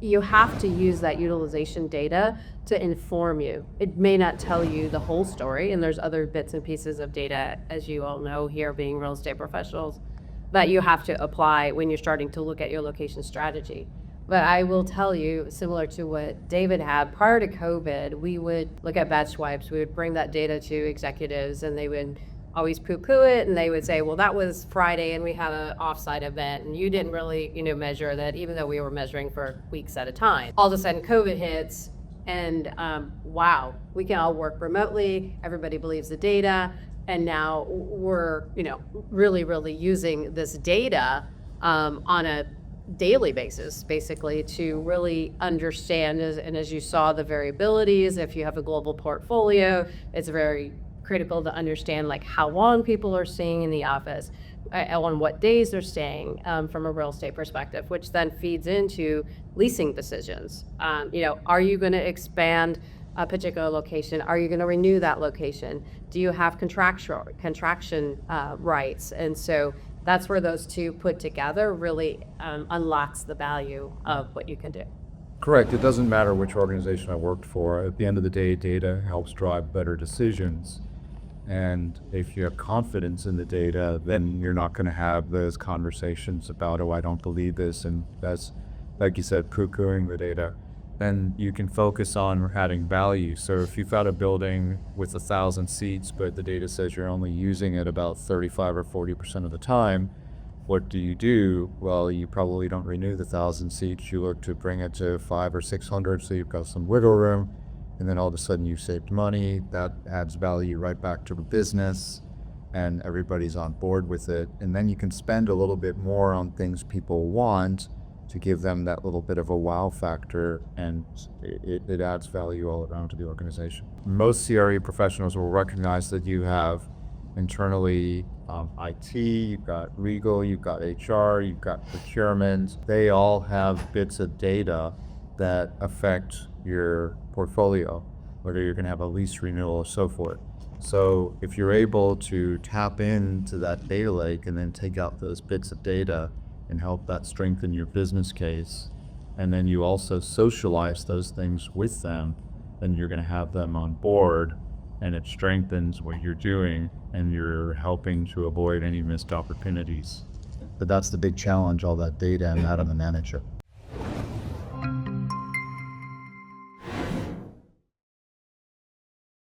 You have to use that utilization data to inform you. It may not tell you the whole story, and there's other bits and pieces of data, as you all know here, being real estate professionals, that you have to apply when you're starting to look at your location strategy. But I will tell you, similar to what David had prior to COVID, we would look at batch swipes. We would bring that data to executives, and they would always poo-poo it, and they would say, well, that was Friday and we had an offsite event and you didn't really, measure that, even though we were measuring for weeks at a time. All of a sudden COVID hits, and wow, we can all work remotely, everybody believes the data, and now we're really using this data on a daily basis, basically, to really understand, and as you saw, the variabilities. If you have a global portfolio, it's very critical to understand like how long people are staying in the office, on what days they're staying, from a real estate perspective, which then feeds into leasing decisions. Are you going to expand a particular location? Are you going to renew that location? Do you have contraction rights? And so that's where those two put together really unlocks the value of what you can do. Correct. It doesn't matter which organization I worked for. At the end of the day, data helps drive better decisions. And if you have confidence in the data, then you're not going to have those conversations about, oh, I don't believe this. And that's, like you said, poo-pooing the data. Then you can focus on adding value. So if you've got a building with 1,000 seats, but the data says you're only using it about 35 or 40% of the time, what do? Well, you probably don't renew the 1,000 seats. You look to bring it to 500 or 600, so you've got some wiggle room. And then all of a sudden you've saved money. That adds value right back to the business, and everybody's on board with it. And then you can spend a little bit more on things people want to give them that little bit of a wow factor, and it adds value all around to the organization. Most CRE professionals will recognize that you have internally IT, you've got legal, you've got HR, you've got procurement. They all have bits of data that affect your portfolio, whether you're going to have a lease renewal or so forth. So if you're able to tap into that data lake and then take out those bits of data and help that strengthen your business case, and then you also socialize those things with them, then you're going to have them on board, and it strengthens what you're doing, and you're helping to avoid any missed opportunities. But that's the big challenge, all that data and that on the manager.